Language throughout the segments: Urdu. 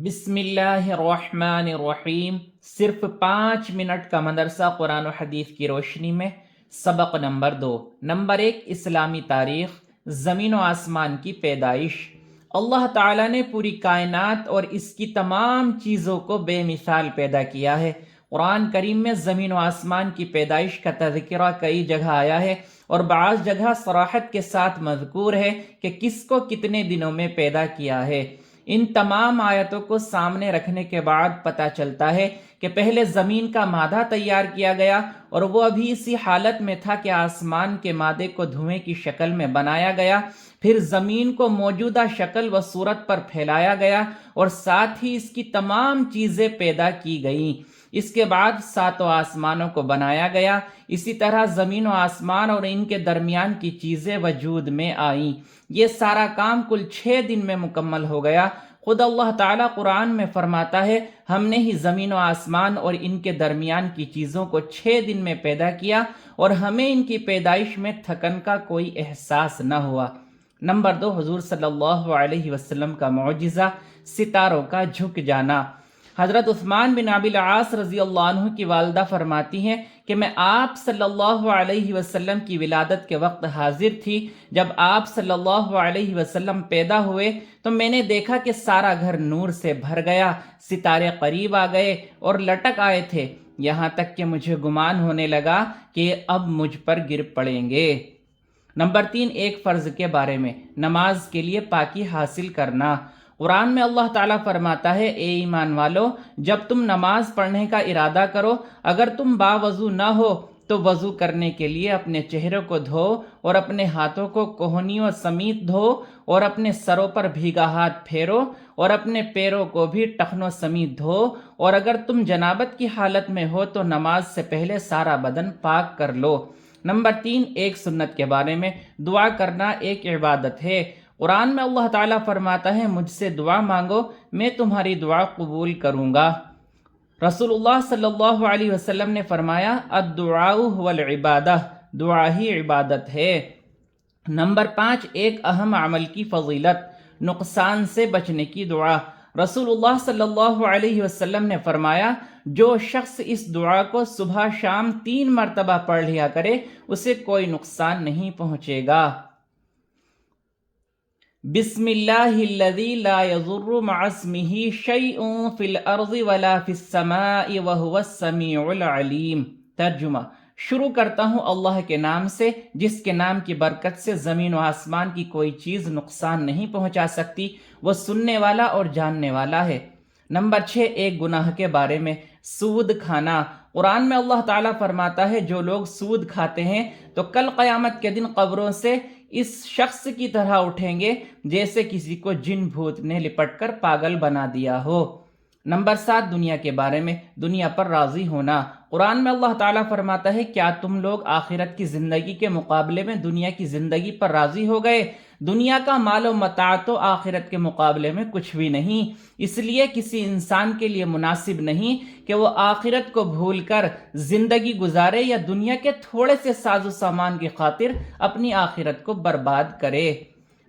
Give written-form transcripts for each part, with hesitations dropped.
بسم اللہ الرحمن الرحیم۔ صرف 5 منٹ کا مدرسہ قرآن و حدیث کی روشنی میں۔ سبق نمبر 2۔ نمبر 1، اسلامی تاریخ، زمین و آسمان کی پیدائش۔ اللہ تعالیٰ نے پوری کائنات اور اس کی تمام چیزوں کو بے مثال پیدا کیا ہے۔ قرآن کریم میں زمین و آسمان کی پیدائش کا تذکرہ کئی جگہ آیا ہے، اور بعض جگہ صراحت کے ساتھ مذکور ہے کہ کس کو کتنے دنوں میں پیدا کیا ہے۔ ان تمام آیتوں کو سامنے رکھنے کے بعد پتہ چلتا ہے کہ پہلے زمین کا مادہ تیار کیا گیا، اور وہ ابھی اسی حالت میں تھا کہ آسمان کے مادے کو دھوئیں کی شکل میں بنایا گیا، پھر زمین کو موجودہ شکل و صورت پر پھیلایا گیا، اور ساتھ ہی اس کی تمام چیزیں پیدا کی گئیں۔ اس کے بعد 7 آسمانوں کو بنایا گیا۔ اسی طرح زمین و آسمان اور ان کے درمیان کی چیزیں وجود میں آئیں۔ یہ سارا کام کل 6 دن میں مکمل ہو گیا۔ خود اللہ تعالیٰ قرآن میں فرماتا ہے، ہم نے ہی زمین و آسمان اور ان کے درمیان کی چیزوں کو 6 دن میں پیدا کیا، اور ہمیں ان کی پیدائش میں تھکن کا کوئی احساس نہ ہوا۔ نمبر 2، حضور صلی اللہ علیہ وسلم کا معجزہ، ستاروں کا جھک جانا۔ حضرت عثمان بن ابی العاص رضی اللہ عنہ کی والدہ فرماتی ہیں کہ میں آپ صلی اللہ علیہ وسلم کی ولادت کے وقت حاضر تھی۔ جب آپ صلی اللہ علیہ وسلم پیدا ہوئے تو میں نے دیکھا کہ سارا گھر نور سے بھر گیا، ستارے قریب آ گئے اور لٹک آئے تھے، یہاں تک کہ مجھے گمان ہونے لگا کہ اب مجھ پر گر پڑیں گے۔ نمبر 3، ایک فرض کے بارے میں، نماز کے لیے پاکی حاصل کرنا۔ قرآن میں اللہ تعالیٰ فرماتا ہے، اے ایمان والو، جب تم نماز پڑھنے کا ارادہ کرو، اگر تم باوضو نہ ہو تو وضو کرنے کے لیے اپنے چہرے کو دھو، اور اپنے ہاتھوں کو کوہنیوں سمیت دھو، اور اپنے سروں پر بھیگا ہاتھ پھیرو، اور اپنے پیروں کو بھی ٹخنوں سمیت دھو، اور اگر تم جنابت کی حالت میں ہو تو نماز سے پہلے سارا بدن پاک کر لو۔ نمبر 3، ایک سنت کے بارے میں، دعا کرنا ایک عبادت ہے۔ قرآن میں اللہ تعالیٰ فرماتا ہے، مجھ سے دعا مانگو، میں تمہاری دعا قبول کروں گا۔ رسول اللہ صلی اللہ علیہ وسلم نے فرمایا، الدعاء هو العبادہ، دعا ہی عبادت ہے۔ نمبر 5، ایک اہم عمل کی فضیلت، نقصان سے بچنے کی دعا۔ رسول اللہ صلی اللہ علیہ وسلم نے فرمایا، جو شخص اس دعا کو صبح شام 3 مرتبہ پڑھ لیا کرے، اسے کوئی نقصان نہیں پہنچے گا۔ بسم اللہ الذی لا یضر مع اسمہ شیء فی الارض ولا فی السماء وہو السمیع العلیم۔ ترجمہ، شروع کرتا ہوں اللہ کے نام سے جس کے نام کی برکت سے زمین و آسمان کی کوئی چیز نقصان نہیں پہنچا سکتی، وہ سننے والا اور جاننے والا ہے۔ نمبر 6، ایک گناہ کے بارے میں، سود کھانا۔ قرآن میں اللہ تعالیٰ فرماتا ہے، جو لوگ سود کھاتے ہیں تو کل قیامت کے دن قبروں سے اس شخص کی طرح اٹھیں گے جیسے کسی کو جن بھوت نے لپٹ کر پاگل بنا دیا ہو۔ نمبر 7، دنیا کے بارے میں، دنیا پر راضی ہونا۔ قرآن میں اللہ تعالیٰ فرماتا ہے، کیا تم لوگ آخرت کی زندگی کے مقابلے میں دنیا کی زندگی پر راضی ہو گئے؟ دنیا کا مال و متاع تو آخرت کے مقابلے میں کچھ بھی نہیں، اس لیے کسی انسان کے لیے مناسب نہیں کہ وہ آخرت کو بھول کر زندگی گزارے، یا دنیا کے تھوڑے سے ساز و سامان کی خاطر اپنی آخرت کو برباد کرے۔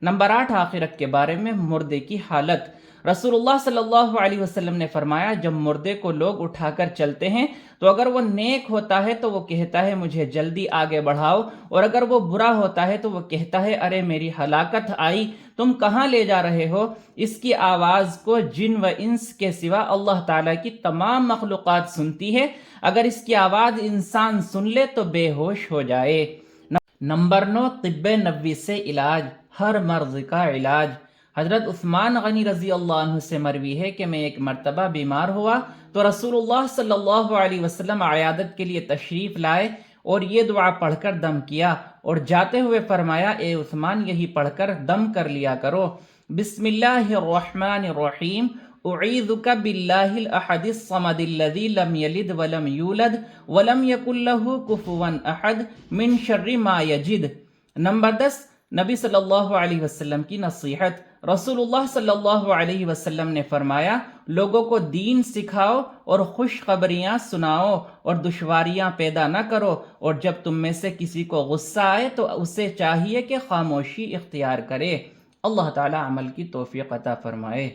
نمبر 8، آخرت کے بارے میں، مردے کی حالت۔ رسول اللہ صلی اللہ علیہ وسلم نے فرمایا، جب مردے کو لوگ اٹھا کر چلتے ہیں تو اگر وہ نیک ہوتا ہے تو وہ کہتا ہے مجھے جلدی آگے بڑھاؤ، اور اگر وہ برا ہوتا ہے تو وہ کہتا ہے ارے میری ہلاکت آئی، تم کہاں لے جا رہے ہو؟ اس کی آواز کو جن و انس کے سوا اللہ تعالیٰ کی تمام مخلوقات سنتی ہے، اگر اس کی آواز انسان سن لے تو بے ہوش ہو جائے۔ نمبر 9، طب نبوی سے علاج، ہر مرض کا علاج۔ حضرت عثمان غنی رضی اللہ عنہ سے مروی ہے کہ میں ایک مرتبہ بیمار ہوا تو رسول اللہ صلی اللہ علیہ وسلم عیادت کے لیے تشریف لائے اور یہ دعا پڑھ کر دم کیا، اور جاتے ہوئے فرمایا، اے عثمان، یہی پڑھ کر دم کر لیا کرو۔ بسم اللہ الرحمن الرحیم، اعیذک باللہ الاحد الصمد الذی لم یلد ولم یولد ولم یکن لہ کفوا احد من شر ما یجد۔ نمبر 10، نبی صلی اللہ علیہ وسلم کی نصیحت۔ رسول اللہ صلی اللہ علیہ وسلم نے فرمایا، لوگوں کو دین سکھاؤ اور خوشخبریاں سناؤ اور دشواریاں پیدا نہ کرو، اور جب تم میں سے کسی کو غصہ آئے تو اسے چاہیے کہ خاموشی اختیار کرے۔ اللہ تعالی عمل کی توفیق عطا فرمائے۔